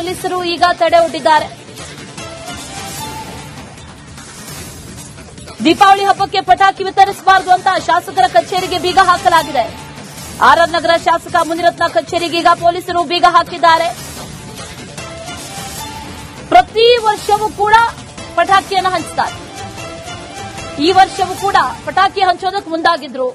ಪೊಲೀಸರು ಈಗ ತಡೆ ಒಡ್ಡಿದ್ದಾರೆ. ದೀಪಾವಳಿ ಹಬ್ಬಕ್ಕೆ ಪಟಾಕಿ ವಿತರಿಸಬಾರದು ಅಂತ ಶಾಸಕರ ಕಚೇರಿಗೆ ಬೀಗ ಹಾಕಲಾಗಿದೆ. ಆರ್ಆರ್ ನಗರ ಶಾಸಕ ಮುನಿರತ್ನ ಕಚೇರಿಗೆ ಈಗ ಪೊಲೀಸರು ಬೀಗ ಹಾಕಿದ್ದಾರೆ. ಪ್ರತಿ ವರ್ಷವೂ ಕೂಡ ಪಟಾಕಿಯನ್ನು ಹಂಚುತ್ತಾರೆ. ಈ ವರ್ಷವೂ ಕೂಡ ಪಟಾಕಿ ಹಂಚೋದಕ್ಕೆ ಮುಂದಾಗಿದ್ರು.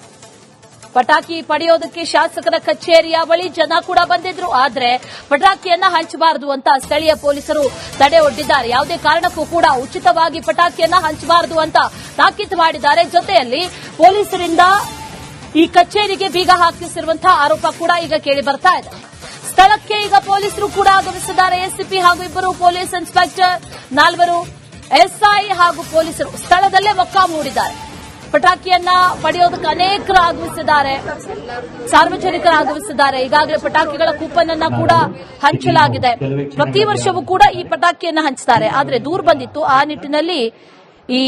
ಪಟಾಕಿ ಪಡೆಯೋದಕ್ಕೆ ಶಾಸಕರ ಕಚೇರಿಯ ಬಳಿ ಜನ ಕೂಡ ಬಂದಿದ್ರು. ಆದ್ರೆ ಪಟಾಕಿಯನ್ನ ಹಂಚಬಾರದು ಅಂತ ಸ್ಥಳೀಯ ಪೊಲೀಸರು ತಡೆ ಒಡ್ಡಿದ್ದಾರೆ. ಯಾವುದೇ ಕಾರಣಕ್ಕೂ ಕೂಡ ಉಚಿತವಾಗಿ ಪಟಾಕಿಯನ್ನ ಹಂಚಬಾರದು ಅಂತ ತಾಕೀತು ಮಾಡಿದ್ದಾರೆ. ಜೊತೆಯಲ್ಲಿ ಪೊಲೀಸರಿಂದ ಈ ಕಚೇರಿಗೆ ಬೀಗ ಹಾಕಿಸಿರುವಂತಹ ಆರೋಪ ಕೂಡ ಈಗ ಕೇಳಿ ಬರ್ತಾ ಇದೆ. ಸ್ಥಳಕ್ಕೆ ಈಗ ಪೊಲೀಸರು ಕೂಡ ಆಗಮಿಸಿದ್ದಾರೆ. ಎಸಿಪಿ ಹಾಗೂ ಇಬ್ಬರು ಪೊಲೀಸ್ ಇನ್ಸ್ಪೆಕ್ಟರ್, 4 ಎಸ್ಐ ಹಾಗೂ ಪೊಲೀಸರು ಸ್ಥಳದಲ್ಲೇ ಮೊಕ್ಕಾಂ ಹೂಡಿದ್ದಾರೆ. ಪಟಾಕಿಯನ್ನ ಪಡೆಯೋದಕ್ಕೆ ಅನೇಕರು ಆಗಮಿಸಿದ್ದಾರೆ, ಸಾರ್ವಜನಿಕರು ಆಗಮಿಸಿದ್ದಾರೆ. ಈಗಾಗಲೇ ಪಟಾಕಿಗಳ ಕೂಪನ್ ಅನ್ನ ಕೂಡ ಹಂಚಲಾಗಿದೆ. ಪ್ರತಿ ವರ್ಷವೂ ಕೂಡ ಈ ಪಟಾಕಿಯನ್ನ ಹಂಚುತ್ತಾರೆ. ಆದ್ರೆ ದೂರು ಬಂದಿತ್ತು. ಆ ನಿಟ್ಟಿನಲ್ಲಿ ಈ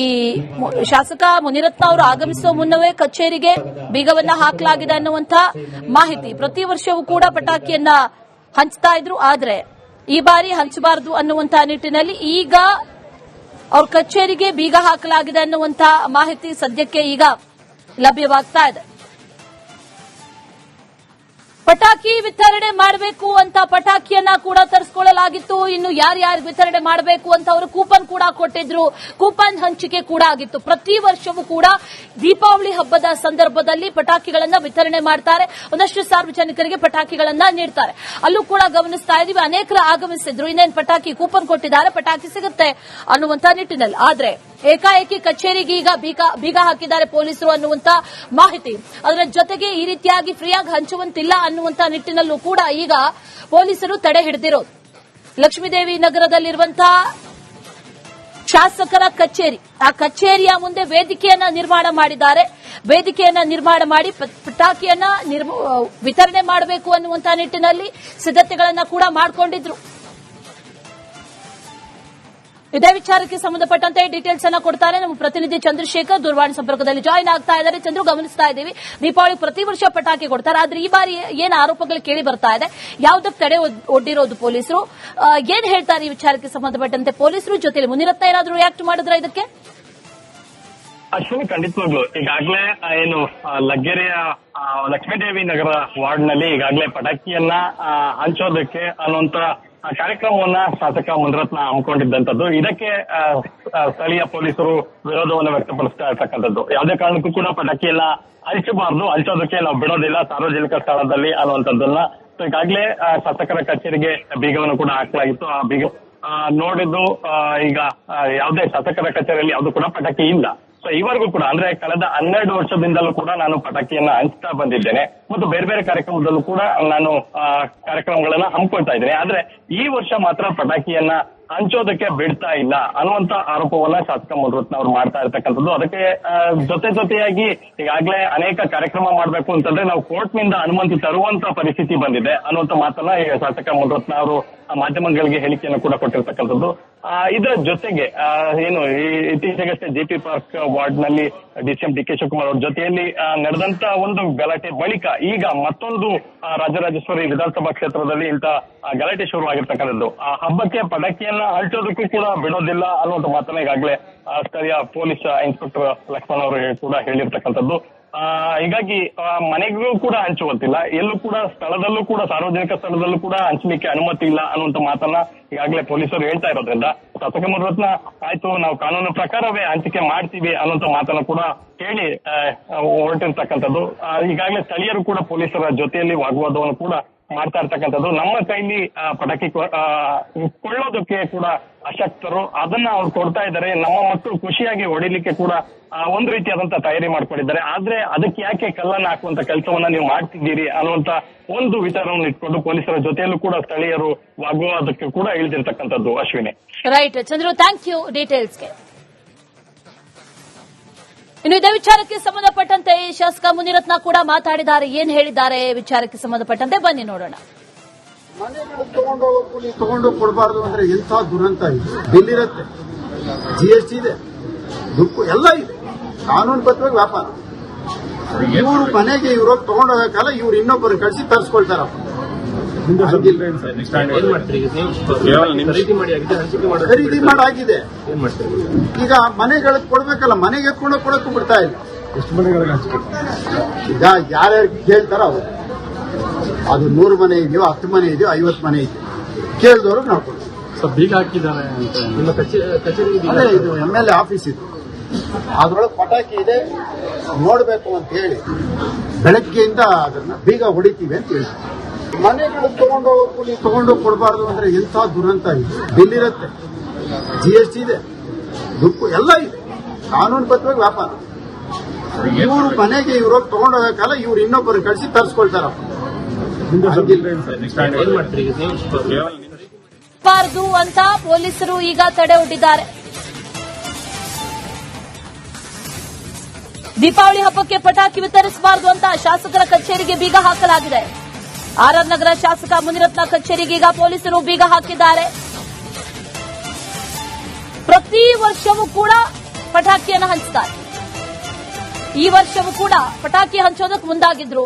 ಶಾಸಕ ಮುನಿರತ್ನ ಅವರು ಆಗಮಿಸುವ ಮುನ್ನವೇ ಕಚೇರಿಗೆ ಬೀಗವನ್ನ ಹಾಕಲಾಗಿದೆ ಅನ್ನುವಂತ ಮಾಹಿತಿ. ಪ್ರತಿ ವರ್ಷವೂ ಕೂಡ ಪಟಾಕಿಯನ್ನ ಹಂಚ್ತಾ ಇದ್ರು. ಆದ್ರೆ ಈ ಬಾರಿ ಹಂಚಬಾರದು ಅನ್ನುವಂತ ನಿಟ್ಟಿನಲ್ಲಿ ಈಗ ಅವ್ರ ಕಚೇರಿಗೆ ಬೀಗ ಹಾಕಲಾಗಿದೆ ಅನ್ನುವಂತ ಮಾಹಿತಿ ಸದ್ಯಕ್ಕೆ ಈಗ ಲಭ್ಯವಾಗ್ತಾ ಇದೆ. ಪಟಾಕಿ ವಿತರಣೆ ಮಾಡಬೇಕು ಅಂತ ಪಟಾಕಿಯನ್ನ ಕೂಡ ತರಿಸಿಕೊಳ್ಳಲಾಗಿತ್ತು. ಇನ್ನು ಯಾರ್ಯಾರು ವಿತರಣೆ ಮಾಡಬೇಕು ಅಂತ ಅವರು ಕೂಪನ್ ಕೂಡ ಕೊಟ್ಟಿದ್ರು. ಕೂಪನ್ ಹಂಚಿಕೆ ಕೂಡ ಆಗಿತ್ತು. ಪ್ರತಿ ವರ್ಷವೂ ಕೂಡ ದೀಪಾವಳಿ ಹಬ್ಬದ ಸಂದರ್ಭದಲ್ಲಿ ಪಟಾಕಿಗಳನ್ನ ವಿತರಣೆ ಮಾಡ್ತಾರೆ. ಒಂದಷ್ಟು ಸಾರ್ವಜನಿಕರಿಗೆ ಪಟಾಕಿಗಳನ್ನ ನೀಡ್ತಾರೆ. ಅಲ್ಲೂ ಕೂಡ ಗಮನಿಸ್ತಾ ಇದೀವಿ, ಅನೇಕರು ಆಗಮಿಸಿದ್ರು. ಇನ್ನೇನು ಪಟಾಕಿ ಕೂಪನ್ ಕೊಟ್ಟಿದ್ದಾರೆ, ಪಟಾಕಿ ಸಿಗುತ್ತೆ ಅನ್ನುವಂತ ನಿಟ್ಟಿನಲ್ಲಿ. ಆದ್ರೆ ಏಕಾಏಕಿ ಕಚೇರಿಗೆ ಈಗ ಬೀಗ ಹಾಕಿದ್ದಾರೆ ಪೊಲೀಸರು ಅನ್ನುವಂತ ಮಾಹಿತಿ. ಅದರ ಜೊತೆಗೆ ಈ ರೀತಿಯಾಗಿ ಫ್ರೀಯಾಗಿ ಹಂಚುವಂತಿಲ್ಲ ಅನ್ನುವಂತ ನಿಟ್ಟಿನಲ್ಲೂ ಕೂಡ ಈಗ ಪೊಲೀಸರು ತಡೆ ಹಿಡಿದಿರೋದು. ಲಕ್ಷ್ಮೀದೇವಿ ನಗರದಲ್ಲಿರುವಂತಹ ಶಾಸಕರ ಕಚೇರಿ, ಆ ಕಚೇರಿಯ ಮುಂದೆ ವೇದಿಕೆಯನ್ನ ನಿರ್ಮಾಣ ಮಾಡಿದ್ದಾರೆ. ವೇದಿಕೆಯನ್ನ ನಿರ್ಮಾಣ ಮಾಡಿ ಪಟಾಕಿಯನ್ನ ವಿತರಣೆ ಮಾಡಬೇಕು ಅನ್ನುವಂತ ನಿಟ್ಟಿನಲ್ಲಿ ಸಿದ್ಧತೆಗಳನ್ನ ಕೂಡ ಮಾಡಿಕೊಂಡಿದ್ರು. ಇದೇ ವಿಚಾರಕ್ಕೆ ಸಂಬಂಧಪಟ್ಟಂತೆ ಡೀಟೇಲ್ಸ್ ಅನ್ನ ಕೊಡ್ತಾರೆ ನಮ್ಮ ಪ್ರತಿನಿಧಿ ಚಂದ್ರಶೇಖರ್. ದೂರವಾಣಿ ಸಂಪರ್ಕದಲ್ಲಿ ಜಾಯಿನ್ ಆಗ್ತಾ ಇದ್ದಾರೆ. ಚಂದ್ರು, ಗಮನಿಸ್ತಾ ಇದ್ದೀವಿ, ದೀಪಾವಳಿ ಪ್ರತಿ ವರ್ಷ ಪಟಾಕಿ ಕೊಡ್ತಾರೆ. ಆದ್ರೆ ಈ ಬಾರಿ ಏನು ಆರೋಪಗಳು ಕೇಳಿ ಬರ್ತಾ ಇದೆ, ಯಾವುದಕ್ಕೆ ತಡೆ ಒಡ್ಡಿರೋದು ಪೊಲೀಸರು, ಏನ್ ಹೇಳ್ತಾರೆ ಈ ವಿಚಾರಕ್ಕೆ ಸಂಬಂಧಪಟ್ಟಂತೆ ಪೊಲೀಸರು? ಜೊತೆಲಿ ಮುನಿರತ್ನ ಏನಾದರೂ ರಿಯಾಕ್ಟ್ ಮಾಡಿದ್ರ ಇದಕ್ಕೆ? ಅಶ್ವಿನಿ, ಖಂಡಿತವಾಗ್ಲು ಈಗಾಗಲೇ ಏನು ಲಗ್ಗೆರೆಯ ಲಕ್ಷ್ಮೀದೇವಿ ನಗರ ವಾರ್ಡ್ನಲ್ಲಿ ಈಗಾಗಲೇ ಪಟಾಕಿಯನ್ನ ಹಂಚೋದಕ್ಕೆ ಅನ್ನುವಂತ ಕಾರ್ಯಕ್ರಮವನ್ನ ಶಾಸಕ ಮುನಿರತ್ನ ಹಮ್ಮಿಕೊಂಡಿದ್ದಂಥದ್ದು. ಇದಕ್ಕೆ ಸ್ಥಳೀಯ ಪೊಲೀಸರು ವಿರೋಧವನ್ನು ವ್ಯಕ್ತಪಡಿಸ್ತಾ ಇರ್ತಕ್ಕಂಥದ್ದು. ಯಾವುದೇ ಕಾರಣಕ್ಕೂ ಕೂಡ ಪಟಾಕಿಯನ್ನ ಹಂಚಬಾರದು, ಹಂಚೋದಕ್ಕೆ ನಾವು ಬಿಡೋದಿಲ್ಲ ಸಾರ್ವಜನಿಕ ಸ್ಥಳದಲ್ಲಿ ಅನ್ನುವಂಥದ್ದನ್ನ ಈಗಾಗಲೇ ಶಾಸಕರ ಕಚೇರಿಗೆ ಬೀಗವನ್ನು ಕೂಡ ಹಾಕಲಾಗಿತ್ತು. ಆ ಬೀಗ ನೋಡಿದ್ದು ಈಗ ಯಾವುದೇ ಶಾಸಕರ ಕಚೇರಿಯಲ್ಲಿ ಯಾವುದು ಕೂಡ ಪಟಾಕಿ ಇಲ್ಲ. ಸೊ ಈವರೆಗೂ ಕೂಡ ಅಂದ್ರೆ ಕಳೆದ 12 ವರ್ಷದಿಂದಲೂ ಕೂಡ ನಾನು ಪಟಾಕಿಯನ್ನ ಹಂಚ್ತಾ ಬಂದಿದ್ದೇನೆ ಮತ್ತು ಬೇರೆ ಬೇರೆ ಕಾರ್ಯಕ್ರಮದಲ್ಲೂ ಕೂಡ ನಾನು ಕಾರ್ಯಕ್ರಮಗಳನ್ನ ಹಮ್ಮಿಕೊಳ್ತಾ ಇದ್ದೇನೆ. ಆದ್ರೆ ಈ ವರ್ಷ ಮಾತ್ರ ಪಟಾಕಿಯನ್ನ ಹಂಚೋದಕ್ಕೆ ಬಿಡ್ತಾ ಇಲ್ಲ ಅನ್ನುವಂತ ಆರೋಪವನ್ನ ಶಾಸಕ ಮುನಿರತ್ನ ಅವರು ಮಾಡ್ತಾ ಇರ್ತಕ್ಕಂಥದ್ದು. ಅದಕ್ಕೆ ಜೊತೆಯಾಗಿ ಈಗಾಗಲೇ ಅನೇಕ ಕಾರ್ಯಕ್ರಮ ಮಾಡಬೇಕು ಅಂತಂದ್ರೆ ನಾವು ಕೋರ್ಟ್ ನಿಂದ ಅನುಮತಿ ತರುವಂತ ಪರಿಸ್ಥಿತಿ ಬಂದಿದೆ ಅನ್ನುವಂತ ಮಾತನ್ನ ಈಗ ಶಾಸಕ ಮುನಿರತ್ನ ಅವರು ಮಾಧ್ಯಮಗಳಿಗೆ ಹೇಳಿಕೆಯನ್ನು ಕೂಡ ಕೊಟ್ಟಿರ್ತಕ್ಕಂಥದ್ದು. ಇದರ ಜೊತೆಗೆ ಏನು ಇತ್ತೀಚೆಗಷ್ಟೇ ಜೆಪಿ ಪಾರ್ಕ್ ವಾರ್ಡ್ ನಲ್ಲಿ ಡಿಸಿಎಂ ಡಿ ಕೆ ಶಿವಕುಮಾರ್ ಅವರ ಜೊತೆಯಲ್ಲಿ ನಡೆದಂತ ಒಂದು ಗಲಾಟೆ ಬಳಿಕ ಈಗ ಮತ್ತೊಂದು ರಾಜರಾಜೇಶ್ವರಿ ವಿಧಾನಸಭಾ ಕ್ಷೇತ್ರದಲ್ಲಿ ಇಂಥ ಗಲಾಟೆ ಶುರುವಾಗಿರ್ತಕ್ಕಂಥದ್ದು. ಆ ಹಬ್ಬಕ್ಕೆ ಪಟಾಕಿಯನ್ನ ಹಂಚೋದಕ್ಕೂ ಕೂಡ ಬಿಡೋದಿಲ್ಲ ಅನ್ನುವಂಥ ಮಾತನ್ನ ಈಗಾಗಲೇ ಸ್ಥಳೀಯ ಪೊಲೀಸ್ ಇನ್ಸ್ಪೆಕ್ಟರ್ ಲಕ್ಷ್ಮಣ್ ಅವರು ಕೂಡ ಹೇಳಿರ್ತಕ್ಕಂಥದ್ದು. ಹೀಗಾಗಿ ಮನೆಗೂ ಕೂಡ ಹಂಚುವಂತಿಲ್ಲ, ಎಲ್ಲೂ ಕೂಡ ಸ್ಥಳದಲ್ಲೂ ಕೂಡ ಸಾರ್ವಜನಿಕ ಸ್ಥಳದಲ್ಲೂ ಕೂಡ ಹಂಚಲಿಕ್ಕೆ ಅನುಮತಿ ಇಲ್ಲ ಅನ್ನುವಂಥ ಮಾತನ್ನ ಈಗಾಗಲೇ ಪೊಲೀಸರು ಹೇಳ್ತಾ ಇರೋದ್ರಿಂದ ಶಾಸಕ ಮುನಿರತ್ನ ಆಯ್ತು ನಾವು ಕಾನೂನು ಪ್ರಕಾರವೇ ಹಂಚಿಕೆ ಮಾಡ್ತೀವಿ ಅನ್ನುವಂಥ ಮಾತನ್ನ ಕೂಡ ಹೇಳಿ ಹೊರಟಿರ್ತಕ್ಕಂಥದ್ದು. ಈಗಾಗಲೇ ಸ್ಥಳೀಯರು ಕೂಡ ಪೊಲೀಸರ ಜೊತೆಯಲ್ಲಿ ವಾಗ್ವಾದವನ್ನು ಕೂಡ ಮಾಡ್ತಾ ಇರ್ತಕ್ಕಂಥದ್ದು. ನಮ್ಮ ಕೈಲಿ ಪಟಾಕಿ ಕೊಳ್ಳೋದಕ್ಕೆ ಕೂಡ ಅಶಕ್ತರು, ಅದನ್ನ ಅವ್ರು ಕೊಡ್ತಾ ಇದ್ದಾರೆ. ನಮ್ಮ ಮಕ್ಕಳು ಖುಷಿಯಾಗಿ ಹೊಡಿಲಿಕ್ಕೆ ಕೂಡ ಒಂದು ರೀತಿಯಾದಂತ ತಯಾರಿ ಮಾಡ್ಕೊಂಡಿದ್ದಾರೆ. ಆದ್ರೆ ಅದಕ್ಕೆ ಯಾಕೆ ಕಲ್ಲನ್ನ ಹಾಕುವಂತ ಕೆಲಸವನ್ನ ನೀವು ಮಾಡ್ತಿದ್ದೀರಿ ಅನ್ನುವಂತ ಒಂದು ವಿಚಾರವನ್ನು ಇಟ್ಕೊಂಡು ಪೊಲೀಸರ ಜೊತೆಯಲ್ಲೂ ಕೂಡ ಸ್ಥಳೀಯರು ವಾಗ್ವಾದಕ್ಕೆ ಕೂಡ ಇಳಿದಿರ್ತಕ್ಕಂಥದ್ದು. Ashwini, right Chandru, thank you ಡೀಟೇಲ್ಸ್ಗೆ. ಇನ್ನು ಇದೇ ವಿಚಾರಕ್ಕೆ ಸಂಬಂಧಪಟ್ಟಂತೆ ಶಾಸಕ ಮುನಿರತ್ನ ಕೂಡ ಮಾತಾಡಿದ್ದಾರೆ. ಏನ್ ಹೇಳಿದ್ದಾರೆ ವಿಚಾರಕ್ಕೆ ಸಂಬಂಧಪಟ್ಟಂತೆ ಬನ್ನಿ ನೋಡೋಣ. ಮನೆಗಳು ತಗೊಂಡೋಗಿ ಕೊಡಬಾರ್ದು ಅಂದ್ರೆ ಎಂಥ ದುರಂತ ಇದೆ. ಬಿಲ್ ಇರುತ್ತೆ, GST ಇದೆ, ದುಡ್ಡು ಎಲ್ಲ ಇದೆ, ಕಾನೂನು ಬದ್ಧವಾಗಿ ವ್ಯಾಪಾರ. ಇವರು ಮನೆಗೆ ಇವ್ರು ತಗೊಂಡೋಗಕ್ಕಲ್ಲ, ಇವ್ರು ಇನ್ನೊಬ್ಬರು ಕಳಿಸಿ ತರಿಸ್ಕೊಳ್ತಾರಪ್ಪ. ಖರೀದಿ ಮಾಡಾಗಿದೆ. ಈಗ ಮನೆಗಳಿಗೆ ಕೊಡ್ಬೇಕಲ್ಲ, ಮನೆಗೆ ಎತ್ಕೊಂಡು ಕೊಡಕ್ಕೂ ಬಿಡ್ತಾ ಇಲ್ಲ. ಎಷ್ಟು ಮನೆಗಳಿಗೆ ಹಂಚ್ಬೇಕು? ಈಗ ಯಾರ್ಯಾರು ಕೇಳ್ತಾರ ಅವರು, ಅದು 100 ಮನೆ ಇದೆಯೋ, 10 ಮನೆ ಇದೆಯೋ, 50 ಮನೆ ಇದೆಯೋ, ಕೇಳಿದವರು ನಾವು ಕೊಡ್ತೀವಿ. ಬೀಗ ಹಾಕಿದ್ದಾರೆ ನಿಮ್ಮ ಕಚೇರಿ? ಅದೇ ಇದು MLA ಆಫೀಸ್ ಇದು, ಅದ್ರೊಳಗೆ ಪಟಾಕಿ ಇದೆ, ನೋಡ್ಬೇಕು ಅಂತ ಹೇಳಿ ಬೆಳಗ್ಗೆಯಿಂದ ಅದನ್ನ ಬೀಗ ಹೊಡಿತೀವಿ ಅಂತ ಹೇಳಿ. ಮನೆಗಳು ತಗೊಂಡೋಗಕ್ಕೂ ನೀವು ತಗೊಂಡೋಗಿ ಕೊಡಬಾರ್ದು ಅಂದ್ರೆ ಎಂಥ ದುರಂತ ಇದೆ. ಬಿಲ್ ಇರುತ್ತೆ, GST ಇದೆ, ದುಡ್ಡು ಎಲ್ಲ ಇದೆ, ಕಾನೂನುಬದ್ಧವಾಗಿ ವ್ಯಾಪಾರ. ಇವರು ಮನೆಗೆ ಇವರು ತಗೊಂಡೋಗಕ್ಕಲ್ಲ, ಇವ್ರು ಇನ್ನೊಬ್ಬರು ಕಳಿಸಿ ತರಿಸ್ಕೊಳ್ತಾರಪ್ಪ. ಬಾರದು ಅಂತ ಪೊಲೀಸರು ಈಗ ತಡೆ ಒಡ್ಡಿದ್ದಾರೆ. ದೀಪಾವಳಿ ಹಬ್ಬಕ್ಕೆ ಪಟಾಕಿ ವಿತರಿಸಬಾರದು ಅಂತ ಶಾಸಕರ ಕಚೇರಿಗೆ ಬೀಗ ಹಾಕಲಾಗಿದೆ. RR ನಗರ ಶಾಸಕ ಮುನಿರತ್ನ ಕಚೇರಿಗೆ ಈಗ ಪೊಲೀಸರು ಬೀಗ ಹಾಕಿದ್ದಾರೆ. ಪ್ರತಿ ವರ್ಷವೂ ಕೂಡ ಪಟಾಕಿಯನ್ನು ಹಂಚುತ್ತಾರೆ. ಈ ವರ್ಷವೂ ಕೂಡ ಪಟಾಕಿ ಹಂಚೋದಕ್ಕೆ ಮುಂದಾಗಿದ್ರು.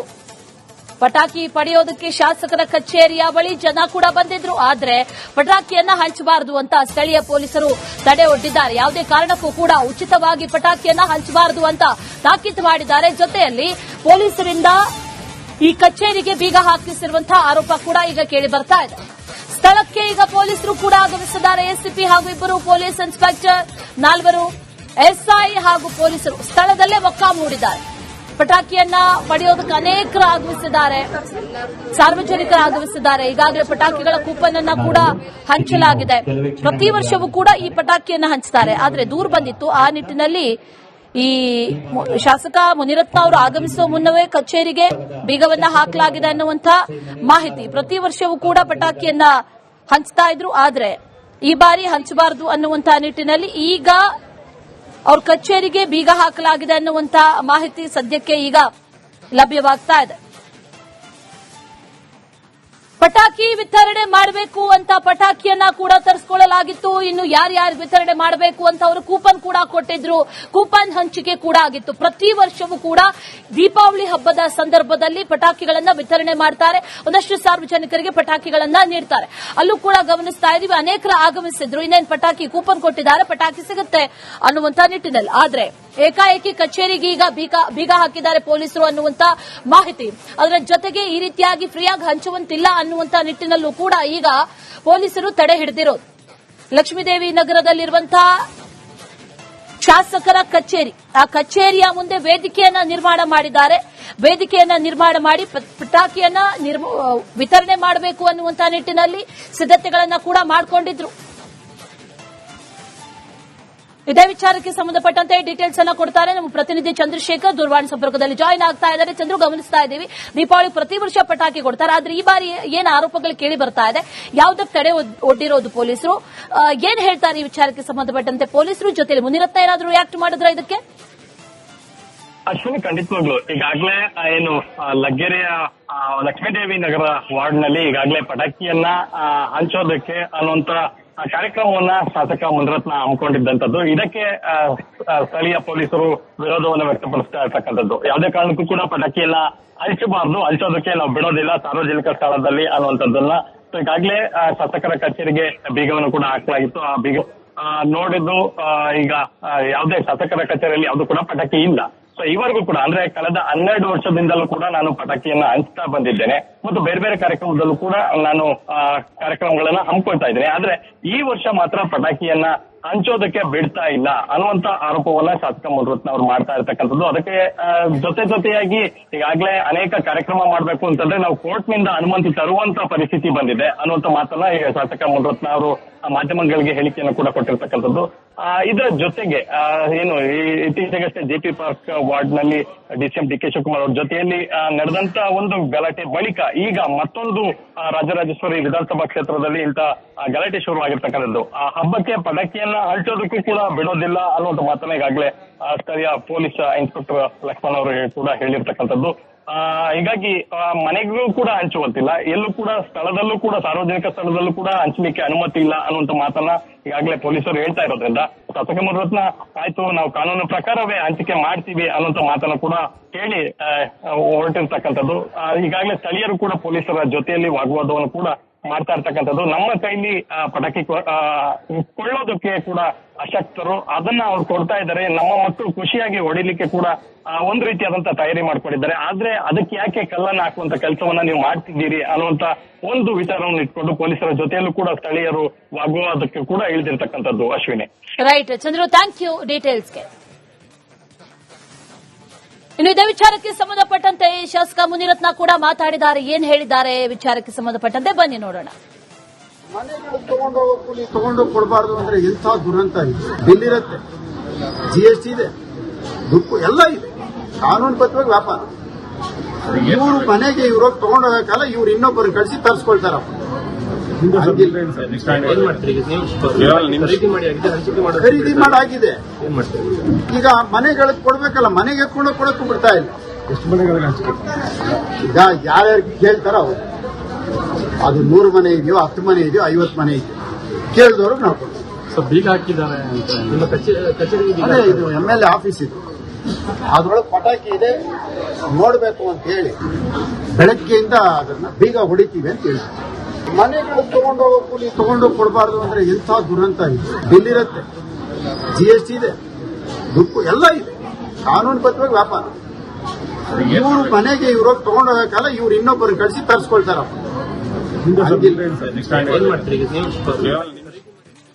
ಪಟಾಕಿ ಪಡೆಯೋದಕ್ಕೆ ಶಾಸಕರ ಕಚೇರಿಯ ಬಳಿ ಜನ ಕೂಡ ಬಂದಿದ್ರು. ಆದ್ರೆ ಪಟಾಕಿಯನ್ನ ಹಂಚಬಾರದು ಅಂತ ಸ್ಥಳೀಯ ಪೊಲೀಸರು ತಡೆ ಒಡ್ಡಿದ್ದಾರೆ. ಯಾವುದೇ ಕಾರಣಕ್ಕೂ ಕೂಡ ಉಚಿತವಾಗಿ ಪಟಾಕಿಯನ್ನ ಹಂಚಬಾರದು ಅಂತ ತಾಕೀತು ಮಾಡಿದ್ದಾರೆ. ಜೊತೆಯಲ್ಲಿ ಪೊಲೀಸರಿಂದ ಈ ಕಚೇರಿಗೆ ಬೀಗ ಹಾಕಿಸಿರುವಂತಹ ಆರೋಪ ಕೂಡ ಈಗ ಕೇಳಿ ಬರ್ತಾ ಇದೆ. ಸ್ಥಳಕ್ಕೆ ಈಗ ಪೊಲೀಸರು ಕೂಡ ಆಗಮಿಸಿದ್ದಾರೆ. SCP ಹಾಗೂ 2 ಪೊಲೀಸ್ ಇನ್ಸ್ಪೆಕ್ಟರ್, 4 SI ಹಾಗೂ ಪೊಲೀಸರು ಸ್ಥಳದಲ್ಲೇ ಮೊಕ್ಕಾಂ ಹೂಡಿದ್ದಾರೆ. ಪಟಾಕಿಯನ್ನ ಪಡೆಯೋದಕ್ಕೆ ಅನೇಕರು ಆಗಮಿಸಿದ್ದಾರೆ, ಸಾರ್ವಜನಿಕರು ಆಗಮಿಸಿದ್ದಾರೆ. ಈಗಾಗಲೇ ಪಟಾಕಿಗಳ ಕೂಪನ್ ಅನ್ನ ಕೂಡ ಹಂಚಲಾಗಿದೆ. ಪ್ರತಿ ವರ್ಷವೂ ಕೂಡ ಈ ಪಟಾಕಿಯನ್ನ ಹಂಚುತ್ತಾರೆ. ಆದ್ರೆ ದೂರು ಬಂದಿತ್ತು, ಆ ನಿಟ್ಟಿನಲ್ಲಿ ಈ ಶಾಸಕ ಮುನಿರತ್ನ ಅವರು ಆಗಮಿಸುವ ಮುನ್ನವೇ ಕಚೇರಿಗೆ ಬೀಗವನ್ನ ಹಾಕಲಾಗಿದೆ ಅನ್ನುವಂತ ಮಾಹಿತಿ. ಪ್ರತಿ ವರ್ಷವೂ ಕೂಡ ಪಟಾಕಿಯನ್ನ ಹಂಚ್ತಾ ಇದ್ರು. ಆದ್ರೆ ಈ ಬಾರಿ ಹಂಚಬಾರದು ಅನ್ನುವಂತ ನಿಟ್ಟಿನಲ್ಲಿ ಈಗ ಅವ್ರ ಕಚೇರಿಗೆ ಬೀಗ ಹಾಕಲಾಗಿದೆ ಅನ್ನುವಂತ ಮಾಹಿತಿ ಸದ್ಯಕ್ಕೆ ಈಗ ಲಭ್ಯವಾಗ್ತಾ ಇದೆ. ಪಟಾಕಿ ವಿತರಣೆ ಮಾಡಬೇಕು ಅಂತ ಪಟಾಕಿಯನ್ನ ಕೂಡ ತರಿಸಿಕೊಳ್ಳಲಾಗಿತ್ತು. ಇನ್ನು ಯಾರ್ಯಾರು ವಿತರಣೆ ಮಾಡಬೇಕು ಅಂತ ಅವರು ಕೂಪನ್ ಕೂಡ ಕೊಟ್ಟಿದ್ರು. ಕೂಪನ್ ಹಂಚಿಕೆ ಕೂಡ ಆಗಿತ್ತು. ಪ್ರತಿ ವರ್ಷವೂ ಕೂಡ ದೀಪಾವಳಿ ಹಬ್ಬದ ಸಂದರ್ಭದಲ್ಲಿ ಪಟಾಕಿಗಳನ್ನ ವಿತರಣೆ ಮಾಡ್ತಾರೆ. ಒಂದಷ್ಟು ಸಾರ್ವಜನಿಕರಿಗೆ ಪಟಾಕಿಗಳನ್ನ ನೀಡ್ತಾರೆ. ಅಲ್ಲೂ ಕೂಡ ಗಮನಿಸ್ತಾ ಇದೀವಿ, ಅನೇಕರು ಆಗಮಿಸಿದ್ರು. ಇನ್ನೇನು ಪಟಾಕಿ ಕೂಪನ್ ಕೊಟ್ಟಿದ್ದಾರೆ, ಪಟಾಕಿ ಸಿಗುತ್ತೆ ಅನ್ನುವಂತ ನಿಟ್ಟಿನಲ್ಲಿ. ಆದ್ರೆ ಏಕಾಏಕಿ ಕಚೇರಿಗೆ ಈಗ ಬೀಗ ಹಾಕಿದ್ದಾರೆ ಪೊಲೀಸರು ಅನ್ನುವಂತ ಮಾಹಿತಿ. ಅದರ ಜೊತೆಗೆ ಈ ರೀತಿಯಾಗಿ ಫ್ರೀಯಾಗಿ ಹಂಚುವಂತಿಲ್ಲ ಅನ್ನುವಂತ ನಿಟ್ಟಿನಲ್ಲೂ ಕೂಡ ಈಗ ಪೊಲೀಸರು ತಡೆ ಹಿಡಿದಿರೋದು. ಲಕ್ಷ್ಮೀದೇವಿ ನಗರದಲ್ಲಿರುವಂತಹ ಶಾಸಕರ ಕಚೇರಿ, ಆ ಕಚೇರಿಯ ಮುಂದೆ ವೇದಿಕೆಯನ್ನ ನಿರ್ಮಾಣ ಮಾಡಿದ್ದಾರೆ. ವೇದಿಕೆಯನ್ನ ನಿರ್ಮಾಣ ಮಾಡಿ ಪಟಾಕಿಯನ್ನ ವಿತರಣೆ ಮಾಡಬೇಕು ಅನ್ನುವಂತ ನಿಟ್ಟಿನಲ್ಲಿ ಸಿದ್ಧತೆಗಳನ್ನ ಕೂಡ ಮಾಡಿಕೊಂಡಿದ್ರು. ಇದೇ ವಿಚಾರಕ್ಕೆ ಸಂಬಂಧಪಟ್ಟಂತೆ ಡೀಟೇಲ್ಸ್ ಅನ್ನ ಕೊಡ್ತಾರೆ ನಮ್ಮ ಪ್ರತಿನಿಧಿ ಚಂದ್ರಶೇಖರ್. ದೂರವಾಣಿ ಸಂಪರ್ಕದಲ್ಲಿ ಜಾಯಿನ್ ಆಗ್ತಾ ಇದ್ದಾರೆ. ಚಂದ್ರು, ಗಮನಿಸ್ತಾ ಇದ್ದೀವಿ, ದೀಪಾವಳಿ ಪ್ರತಿ ವರ್ಷ ಪಟಾಕಿ ಕೊಡ್ತಾರೆ. ಆದ್ರೆ ಈ ಬಾರಿ ಏನ್ ಆರೋಪಗಳು ಕೇಳಿ ಬರ್ತಾ ಇದೆ, ಯಾವುದಕ್ಕೆ ತಡೆ ಒಡ್ಡಿರೋದು ಪೊಲೀಸರು, ಏನ್ ಹೇಳ್ತಾರೆ ಈ ವಿಚಾರಕ್ಕೆ ಸಂಬಂಧಪಟ್ಟಂತೆ ಪೊಲೀಸರು? ಜೊತೆಲಿ ಮುನಿರತ್ನ ಏನಾದರೂ ರಿಯಾಕ್ಟ್ ಮಾಡಿದ್ರ ಇದಕ್ಕೆ? ಅಶ್ವಿನಿ, ಖಂಡಿತವಾಗ್ಲು ಈಗಾಗಲೇ ಏನು ಲಗ್ಗೆರೆಯ ಲಕ್ಷ್ಮೀದೇವಿ ನಗರ ವಾರ್ಡ್ನಲ್ಲಿ ಈಗಾಗಲೇ ಪಟಾಕಿಯನ್ನ ಹಂಚೋದಕ್ಕೆ ಅನ್ನುವಂತ ಕಾರ್ಯಕ್ರಮವನ್ನ ಶಾಸಕ ಮುನಿರತ್ನ ಹಮ್ಮಿಕೊಂಡಿದ್ದಂಥದ್ದು. ಇದಕ್ಕೆ ಸ್ಥಳೀಯ ಪೊಲೀಸರು ವಿರೋಧವನ್ನು ವ್ಯಕ್ತಪಡಿಸ್ತಾ ಇರ್ತಕ್ಕಂಥದ್ದು. ಯಾವುದೇ ಕಾರಣಕ್ಕೂ ಕೂಡ ಪಟಾಕಿಯನ್ನ ಹಂಚಬಾರ್ದು, ಹಂಚೋದಕ್ಕೆ ನಾವು ಬಿಡೋದಿಲ್ಲ ಸಾರ್ವಜನಿಕ ಸ್ಥಳದಲ್ಲಿ ಅನ್ನುವಂಥದ್ದನ್ನ ಈಗಾಗಲೇ ಶಾಸಕರ ಕಚೇರಿಗೆ ಬೀಗವನ್ನು ಕೂಡ ಹಾಕಲಾಗಿತ್ತು. ಆ ಬೀಗ ನೋಡಿದ್ದು ಈಗ ಯಾವುದೇ ಶಾಸಕರ ಕಚೇರಿಯಲ್ಲಿ ಯಾವುದು ಕೂಡ ಪಟಾಕಿ ಇಲ್ಲ. ಸೊ ಈವರೆಗೂ ಕೂಡ ಅಂದ್ರೆ ಕಳೆದ 12 ವರ್ಷದಿಂದಲೂ ಕೂಡ ನಾನು ಪಟಾಕಿಯನ್ನ ಹಂಚ್ತಾ ಬಂದಿದ್ದೇನೆ ಮತ್ತು ಬೇರೆ ಬೇರೆ ಕಾರ್ಯಕ್ರಮದಲ್ಲೂ ಕೂಡ ನಾನು ಕಾರ್ಯಕ್ರಮಗಳನ್ನ ಹಮ್ಮಿಕೊಳ್ತಾ ಇದ್ದೇನೆ. ಆದ್ರೆ ಈ ವರ್ಷ ಮಾತ್ರ ಪಟಾಕಿಯನ್ನ ಹಂಚೋದಕ್ಕೆ ಬಿಡ್ತಾ ಇಲ್ಲ ಅನ್ನುವಂತ ಆರೋಪವನ್ನ ಶಾಸಕ ಮುನಿರತ್ನ ಅವರು ಮಾಡ್ತಾ ಇರ್ತಕ್ಕಂಥದ್ದು. ಅದಕ್ಕೆ ಜೊತೆಯಾಗಿ ಈಗಾಗಲೇ ಅನೇಕ ಕಾರ್ಯಕ್ರಮ ಮಾಡಬೇಕು ಅಂತಂದ್ರೆ ನಾವು ಕೋರ್ಟ್ ನಿಂದ ಅನುಮತಿ ತರುವಂತ ಪರಿಸ್ಥಿತಿ ಬಂದಿದೆ ಅನ್ನುವಂತ ಮಾತನ್ನ ಈಗ ಶಾಸಕ ಮುನಿರತ್ನ ಅವರು ಮಾಧ್ಯಮಗಳಿಗೆ ಹೇಳಿಕೆಯನ್ನು ಕೂಡ ಕೊಟ್ಟಿರ್ತಕ್ಕಂಥದ್ದು. ಇದರ ಜೊತೆಗೆ ಏನು ಇತ್ತೀಚೆಗಷ್ಟೇ JP ಪಾರ್ಕ್ ವಾರ್ಡ್ ನಲ್ಲಿ DCM DK ಶಿವಕುಮಾರ್ ಅವರ ಜೊತೆಯಲ್ಲಿ ನಡೆದಂತ ಒಂದು ಗಲಾಟೆ ಬಳಿಕ ಈಗ ಮತ್ತೊಂದು ರಾಜರಾಜೇಶ್ವರಿ ವಿಧಾನಸಭಾ ಕ್ಷೇತ್ರದಲ್ಲಿ ಇಂಥ ಗಲಾಟೆ ಶುರುವಾಗಿರ್ತಕ್ಕಂಥದ್ದು. ಆ ಹಬ್ಬಕ್ಕೆ ಪಟಾಕಿಯನ್ನ ಹಂಚೋದಕ್ಕೂ ಕೂಡ ಬಿಡೋದಿಲ್ಲ ಅನ್ನುವಂತ ಮಾತನ್ನ ಈಗಾಗಲೇ ಸ್ಥಳೀಯ ಪೊಲೀಸ್ ಇನ್ಸ್ಪೆಕ್ಟರ್ ಲಕ್ಷ್ಮಣ್ ಅವರು ಕೂಡ ಹೇಳಿರ್ತಕ್ಕಂಥದ್ದು. ಹೀಗಾಗಿ ಮನೆಗೂ ಕೂಡ ಹಂಚುವಂತಿಲ್ಲ, ಎಲ್ಲೂ ಕೂಡ ಸ್ಥಳದಲ್ಲೂ ಕೂಡ ಸಾರ್ವಜನಿಕ ಸ್ಥಳದಲ್ಲೂ ಕೂಡ ಹಂಚಲಿಕ್ಕೆ ಅನುಮತಿ ಇಲ್ಲ ಅನ್ನುವಂತ ಮಾತನ್ನ ಈಗಾಗಲೇ ಪೊಲೀಸರು ಹೇಳ್ತಾ ಇರೋದ್ರಿಂದ ಶಾಸಕ ಮುನಿರತ್ನ ಆಯ್ತು ನಾವು ಕಾನೂನು ಪ್ರಕಾರವೇ ಹಂಚಿಕೆ ಮಾಡ್ತೀವಿ ಅನ್ನುವಂತ ಮಾತನ್ನ ಕೂಡ ಹೇಳಿ ಹೊರಟಿರ್ತಕ್ಕಂಥದ್ದು. ಈಗಾಗಲೇ ಸ್ಥಳೀಯರು ಕೂಡ ಪೊಲೀಸರ ಜೊತೆಯಲ್ಲಿ ವಾಗ್ವಾದವನ್ನು ಕೂಡ ಮಾಡ್ತಾ ಇರ್ತಕ್ಕಂಥದ್ದು. ನಮ್ಮ ಕೈಲಿ ಪಟಾಕಿ ಕೊಳ್ಳೋದಕ್ಕೆ ಕೂಡ ಅಶಕ್ತರು, ಅದನ್ನ ಅವ್ರು ಕೊಡ್ತಾ ಇದ್ದಾರೆ. ನಮ್ಮ ಮಕ್ಕಳು ಖುಷಿಯಾಗಿ ಹೊಡಿಲಿಕ್ಕೆ ಕೂಡ ಒಂದು ರೀತಿಯಾದಂತ ತಯಾರಿ ಮಾಡ್ಕೊಂಡಿದ್ದಾರೆ. ಆದ್ರೆ ಅದಕ್ಕೆ ಯಾಕೆ ಕಲ್ಲನ್ನ ಹಾಕುವಂತ ಕೆಲಸವನ್ನ ನೀವು ಮಾಡ್ತಿದ್ದೀರಿ ಅನ್ನುವಂತ ಒಂದು ವಿಚಾರವನ್ನು ಇಟ್ಕೊಂಡು ಪೊಲೀಸರ ಜೊತೆಯಲ್ಲೂ ಕೂಡ ಸ್ಥಳೀಯರು ವಾಗ್ವಾದಕ್ಕೆ ಕೂಡ ಇಳಿದಿರ್ತಕ್ಕಂಥದ್ದು. Ashwini. Right Chandru, thank you ಡೀಟೇಲ್ಸ್ಗೆ. ಇನ್ನು ಇದೇ ವಿಚಾರಕ್ಕೆ ಸಂಬಂಧಪಟ್ಟಂತೆ ಶಾಸಕ ಮುನಿರತ್ನ ಕೂಡ ಮಾತಾಡಿದ್ದಾರೆ. ಏನ್ ಹೇಳಿದ್ದಾರೆ ವಿಚಾರಕ್ಕೆ ಸಂಬಂಧಪಟ್ಟಂತೆ ಬನ್ನಿ ನೋಡೋಣ. ಮನೆಗಳು ತಗೊಂಡೋಗೋ ಕೂಲಿ ತಗೊಂಡೋಗಿ ಕೊಡಬಾರ್ದು ಅಂದ್ರೆ ಎಂಥ ದುರಂತ ಇದೆ. ಬಿಲ್ ಇರುತ್ತೆ, GST ಇದೆ, ದುಡ್ಡು ಎಲ್ಲ ಇದೆ, ಕಾನೂನು ಬದ್ಧವಾಗಿ ವ್ಯಾಪಾರ. ಇವರು ಮನೆಗೆ ಇವ್ರು ತಗೊಂಡೋಗಕ್ಕಲ್ಲ, ಇವ್ರು ಇನ್ನೊಬ್ಬರು ಕಳಿಸಿ ತರಿಸ್ಕೊಳ್ತಾರಪ್ಪ. ಖರೀದಿ ಮಾಡಾಗಿದೆ. ಈಗ ಮನೆಗಳಿಗೆ ಕೊಡ್ಬೇಕಲ್ಲ, ಮನೆಗೆ ಕೊಡಕ್ಕೂ ಬಿಡ್ತಾ ಇಲ್ಲ. ಎಷ್ಟು ಮನೆಗಳಿಗೆ ಹಂಚಿಕೆ? ಈಗ ಯಾರ್ಯಾರು ಕೇಳ್ತಾರ ಅವರು, ಅದು 100 ಮನೆ ಇದೆಯೋ, 10 ಮನೆ ಇದೆಯೋ, 50 ಮನೆ ಇದೆಯೋ, ಕೇಳಿದವ್ರಿಗೆ ನಾವು ಕೊಡ್ತೀವಿ. ಬೀಗ ಹಾಕಿದ್ದಾರೆ ಅಂತ ನಿಮ್ಮ ಕಚೇರಿ? ಅದೇ ಇದು MLA ಆಫೀಸ್ ಇದು, ಅದ್ರೊಳಗೆ ಪಟಾಕಿ ಇದೆ, ನೋಡ್ಬೇಕು ಅಂತ ಹೇಳಿ ಬೆಳಗ್ಗೆಯಿಂದ ಅದನ್ನ ಬೀಗ ಹೊಡಿತೀವಿ ಅಂತ ಹೇಳಿ. ಮನೆಗಳು ತಗೊಂಡೋಗೋ ಕೂಲಿ ತಗೊಂಡೋಗಿ ಕೊಡಬಾರ್ದು ಅಂದ್ರೆ ಎಂಥ ದುರಂತ ಇದೆ. ಬಿಲ್ ಇರುತ್ತೆ, GST ಇದೆ, ದುಡ್ಡು ಎಲ್ಲ ಇದೆ, ಕಾನೂನು ಬದ್ಧವಾಗಿ ವ್ಯಾಪಾರ. ಇವರು ಮನೆಗೆ ಇವ್ರು ತಗೊಂಡೋಗಕ್ಕಲ್ಲ, ಇವ್ರು ಇನ್ನೊಬ್ಬರು ಕಳಿಸಿ ತರಿಸ್ಕೊಳ್ತಾರಪ್ಪ. ಏನ್ ಮಾಡ್ತೀರಿ?